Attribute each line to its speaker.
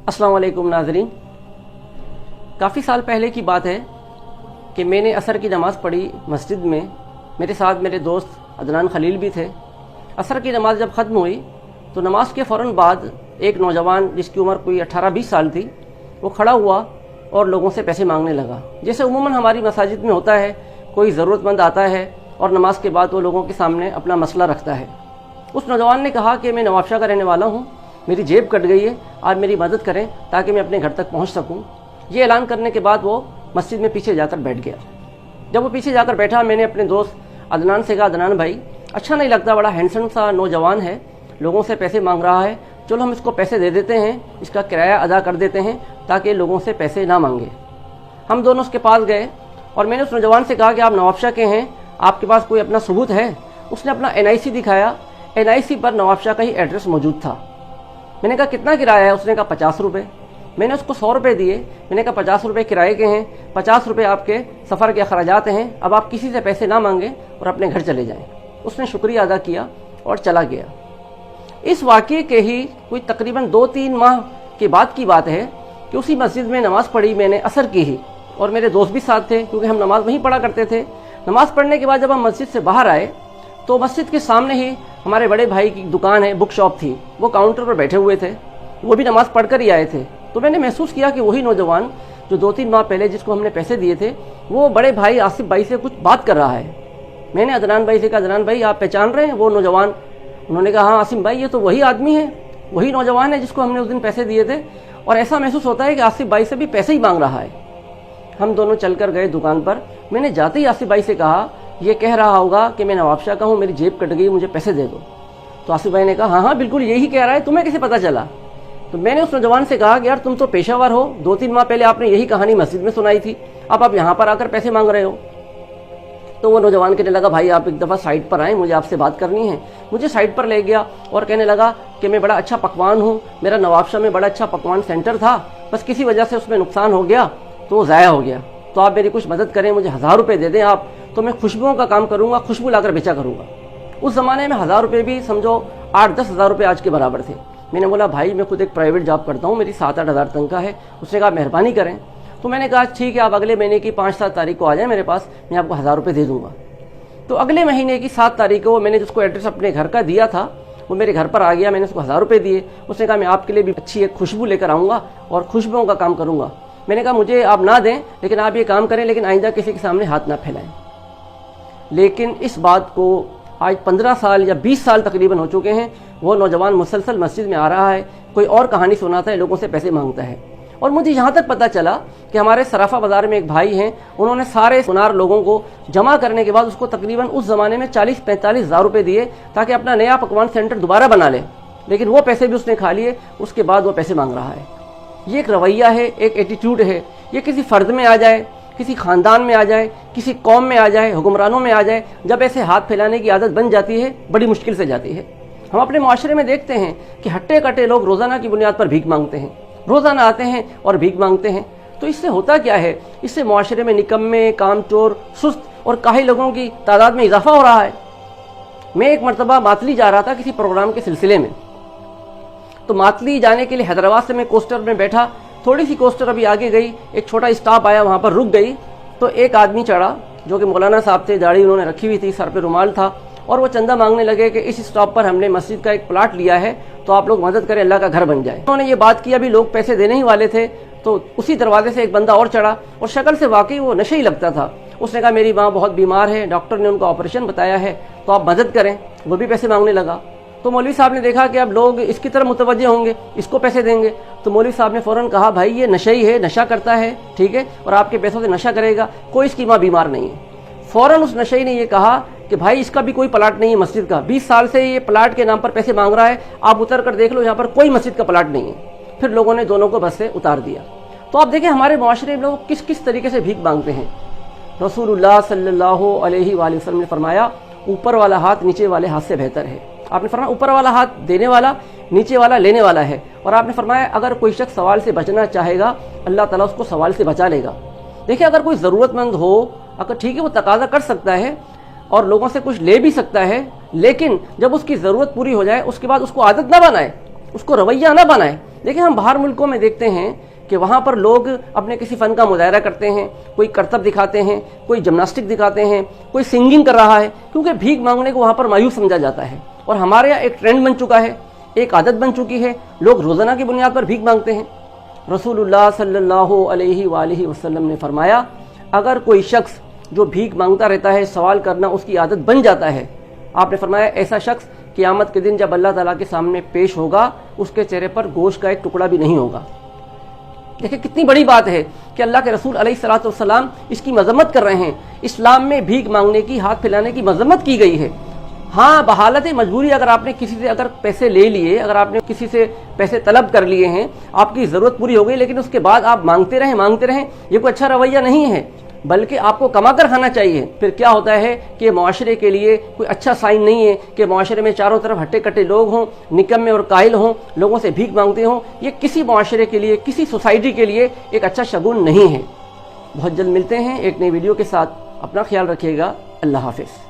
Speaker 1: अस्सलाम वालेकुम नाज़रीन। काफ़ी साल पहले की बात है कि मैंने असर की नमाज़ पढ़ी मस्जिद में। मेरे साथ मेरे दोस्त अदनान खलील भी थे। असर की नमाज़ जब ख़त्म हुई तो नमाज के फ़ौरन बाद एक नौजवान जिसकी उम्र कोई 18-20 साल थी, वो खड़ा हुआ और लोगों से पैसे मांगने लगा। जैसे उमूमन हमारी मसाजिद में होता है, कोई ज़रूरतमंद आता है और नमाज के बाद वो लोगों के सामने अपना मसला रखता है। उस नौजवान ने कहा कि मैं नवाबशाह का रहने वाला हूँ, मेरी जेब कट गई है, आप मेरी मदद करें ताकि मैं अपने घर तक पहुँच सकूँ। ये ऐलान करने के बाद वो मस्जिद में पीछे जाकर बैठ गया। जब वो पीछे जाकर बैठा, मैंने अपने दोस्त अदनान से कहा, अदनान भाई, अच्छा नहीं लगता, बड़ा हैंडसम सा नौजवान है, लोगों से पैसे मांग रहा है, चलो हम इसको पैसे दे देते हैं, इसका किराया अदा कर देते हैं ताकि लोगों से पैसे ना मांगे। हम दोनों उसके पास गए और मैंने उस नौजवान से कहा कि आप नवाबशाह के हैं, आपके पास कोई अपना सबूत है? उसने अपना NIC दिखाया। NIC पर नवाबशाह का ही एड्रेस मौजूद था। मैंने कहा कितना किराया है? उसने कहा 50 रुपये। मैंने उसको 100 रुपये दिए। मैंने कहा 50 रुपये किराए के हैं, 50 रुपये आपके सफ़र के अखराजात हैं, अब आप किसी से पैसे ना मांगें और अपने घर चले जाएं। उसने शुक्रिया अदा किया और चला गया। इस वाक़ये के ही कोई तकरीबन 2-3 माह के बाद की बात है कि उसी मस्जिद में नमाज़ पढ़ी मैंने, असर की ही, और मेरे दोस्त भी साथ थे क्योंकि हम नमाज़ वहीं पढ़ा करते थे। नमाज़ पढ़ने के बाद जब हम मस्जिद से बाहर आए तो मस्जिद के सामने ही हमारे बड़े भाई की दुकान है, बुक शॉप थी। वो काउंटर पर बैठे हुए थे, वो भी नमाज़ पढ़ कर ही आए थे। तो मैंने महसूस किया कि वही नौजवान जो 2-3 माह पहले जिसको हमने पैसे दिए थे, वो बड़े भाई आसिफ भाई से कुछ बात कर रहा है। मैंने अदनान भाई से कहा, अदनान भाई आप पहचान रहे हैं वो नौजवान? उन्होंने कहा, हाँ आसिफ भाई, ये तो वही आदमी है, वही नौजवान है जिसको हमने उस दिन पैसे दिए थे, और ऐसा महसूस होता है कि आसिफ भाई से भी पैसे ही मांग रहा है। हम दोनों चलकर गए दुकान पर। मैंने जाते ही आसिफ भाई से कहा, ये कह रहा होगा कि मैं नवाबशाह का हूँ, मेरी जेब कट गई, मुझे पैसे दे दो। तो आसिफ भाई ने कहा, हाँ हाँ बिल्कुल यही कह रहा है, तुम्हें कैसे पता चला? तो मैंने उस नौजवान से कहा कि यार तुम तो पेशावर हो, 2-3 माह पहले आपने यही कहानी मस्जिद में सुनाई थी, अब आप यहाँ पर आकर पैसे मांग रहे हो। तो वो नौजवान कहने लगा, भाई आप एक दफ़ा साइड पर आएँ, मुझे आपसे बात करनी है। मुझे साइड पर ले गया और कहने लगा कि मैं बड़ा अच्छा पकवान हूँ, मेरा नवाबशाह में बड़ा अच्छा पकवान सेंटर था, बस किसी वजह से उसमें नुकसान हो गया तो वो ज़ाया हो गया, तो आप मेरी कुछ मदद करें, मुझे 1000 रुपये दे दें आप, तो मैं खुशबुओं का काम करूँगा, खुशबू लाकर बेचा करूँगा। उस ज़माने में 1000 रुपये भी समझो 8-10 हज़ार रुपये आज के बराबर थे। मैंने बोला, भाई मैं खुद एक प्राइवेट जॉब करता हूँ, मेरी 7-8 हज़ार तनख्वाह है। उसने कहा मेहरबानी करें। तो मैंने कहा ठीक है, आप अगले महीने की 5-7 तारीख को आ जाएँ मेरे पास, मैं आपको 1000 रुपये दे दूँगा। तो अगले महीने की 7 तारीख को मैंने जिसको एड्रेस अपने घर का दिया था वो मेरे घर पर आ गया। मैंने उसको 1000 रुपये दिए। उसने कहा मैं आपके लिए भी अच्छी एक खुशबू लेकर आऊँगा और खुशबुओं का काम करूँगा। मैंने कहा मुझे आप ना दें, लेकिन आप ये काम करें, लेकिन आइंदा किसी के सामने हाथ ना फैलाएं। लेकिन इस बात को आज 15 साल या 20 साल तकरीबन हो चुके हैं। वो नौजवान मुसलसल मस्जिद में आ रहा है, कोई और कहानी सुनाता है, लोगों से पैसे मांगता है। और मुझे यहाँ तक पता चला कि हमारे सराफा बाज़ार में एक भाई हैं, उन्होंने सारे सुनार लोगों को जमा करने के बाद उसको तकरीबन उस ज़माने में 40-45 हज़ार रुपये दिए ताकि अपना नया पकवान सेंटर दोबारा बना ले, लेकिन वो पैसे भी उसने खा लिए। उसके बाद वो पैसे मांग रहा है। ये एक रवैया है, एक एटीट्यूड है। ये किसी फ़र्द में आ जाए, किसी ख़ानदान में आ जाए, किसी कौम में आ जाए, हुक्मरानों में आ जाए, जब ऐसे हाथ फैलाने की आदत बन जाती है, बड़ी मुश्किल से जाती है। हम अपने माशरे में देखते हैं कि हट्टे कट्टे लोग रोज़ाना की बुनियाद पर भीख मांगते हैं, रोज़ाना आते हैं और भीख मांगते हैं। तो इससे होता क्या है? इससे माशरे में निकम्मे, कामचोर, सुस्त और काहिल लोगों की तादाद में इजाफा हो रहा है। मैं एक मरतबा मातली जा रहा था किसी प्रोग्राम के सिलसिले में, तो मातली जाने के लिए हैदराबाद से मैं कोस्टर में बैठा। थोड़ी सी कोस्टर अभी आगे गई, एक छोटा स्टॉप आया, वहाँ पर रुक गई, तो एक आदमी चढ़ा जो कि मौलाना साहब थे, दाढ़ी उन्होंने रखी हुई थी, सर पे रुमाल था, और वो चंदा मांगने लगे कि इस स्टॉप पर हमने मस्जिद का एक प्लाट लिया है, तो आप लोग मदद करें, अल्लाह का घर बन जाए। उन्होंने ये बात की, अभी लोग पैसे देने ही वाले थे, तो उसी दरवाजे से एक बंदा और चढ़ा और शक्ल से वाकई वो नशे ही लगता था। उसने कहा मेरी माँ बहुत बीमार है, डॉक्टर ने उनका ऑपरेशन बताया है, तो आप मदद करें। वो भी पैसे मांगने लगा। तो मौलवी साहब ने देखा कि अब लोग इसकी तरफ मुतवज्जे होंगे, इसको पैसे देंगे, तो मौलवी साहब ने फ़ौरन कहा, भाई ये नशई है, नशा करता है, ठीक है, और आपके पैसों से नशा करेगा, कोई इसकी माँ बीमार नहीं है। फ़ौरन उस नशई ने ये कहा कि भाई इसका भी कोई प्लाट नहीं है मस्जिद का, 20 साल से ये प्लाट के नाम पर पैसे मांग रहा है, आप उतर कर देख लो, यहाँ पर कोई मस्जिद का प्लाट नहीं है। फिर लोगों ने दोनों को बस से उतार दिया। तो आप देखें हमारे माशरे में लोग किस किस तरीके से भीख मांगते हैं। रसूलुल्लाह सल्लल्लाहु अलैहि वसल्लम ने फरमाया, ऊपर वाला हाथ नीचे वाले हाथ से बेहतर है। आपने फरमाया ऊपर वाला हाथ देने वाला, नीचे वाला लेने वाला है। और आपने फरमाया अगर कोई शख्स सवाल से बचना चाहेगा, अल्लाह ताला उसको सवाल से बचा लेगा। देखिए अगर कोई ज़रूरतमंद हो, अगर ठीक है वो तकाजा कर सकता है और लोगों से कुछ ले भी सकता है, लेकिन जब उसकी ज़रूरत पूरी हो जाए उसके बाद उसको आदत ना बनाए, उसको रवैया ना बनाए देखिए, हम बाहर मुल्कों में देखते हैं کہ وہاں پر لوگ اپنے کسی فن کا مظاہرہ کرتے ہیں، کوئی کرتب دکھاتے ہیں، کوئی جمناسٹک دکھاتے ہیں، کوئی سنگنگ کر رہا ہے، کیونکہ بھیک مانگنے کو وہاں پر مایوس سمجھا جاتا ہے. اور ہمارے یہاں ایک ٹرینڈ بن چکا ہے، ایک عادت بن چکی ہے، لوگ روزانہ کی بنیاد پر بھیک مانگتے ہیں. رسول اللہ صلی اللہ علیہ وآلہ وسلم نے فرمایا، اگر کوئی شخص جو بھیک مانگتا رہتا ہے، سوال کرنا اس کی عادت بن جاتا ہے، آپ نے فرمایا ایسا شخص قیامت کے دن جب اللہ تعالیٰ کے سامنے پیش ہوگا، اس کے چہرے پر گوشت کا ایک ٹکڑا بھی نہیں ہوگا. دیکھیں کتنی بڑی بات ہے کہ اللہ کے رسول علیہ الصلوۃ والسلام اس کی مذمت کر رہے ہیں. اسلام میں بھیک مانگنے کی، ہاتھ پھیلانے کی مذمت کی گئی ہے. ہاں، بحالت مجبوری اگر آپ نے کسی سے اگر پیسے لے لیے، اگر آپ نے کسی سے پیسے طلب کر لیے ہیں، آپ کی ضرورت پوری ہو گئی، لیکن اس کے بعد آپ مانگتے رہیں، یہ کوئی اچھا رویہ نہیں ہے، بلکہ آپ کو کما کر کھانا چاہیے. پھر کیا ہوتا ہے کہ معاشرے کے لیے کوئی اچھا سائن نہیں ہے کہ معاشرے میں چاروں طرف ہٹے کٹے لوگ ہوں، نکمے اور کاہل ہوں، لوگوں سے بھیک مانگتے ہوں. یہ کسی معاشرے کے لیے، کسی سوسائٹی کے لیے ایک اچھا شگون نہیں ہے. بہت جلد ملتے ہیں ایک نئی ویڈیو کے ساتھ. اپنا خیال رکھیے گا. اللہ حافظ.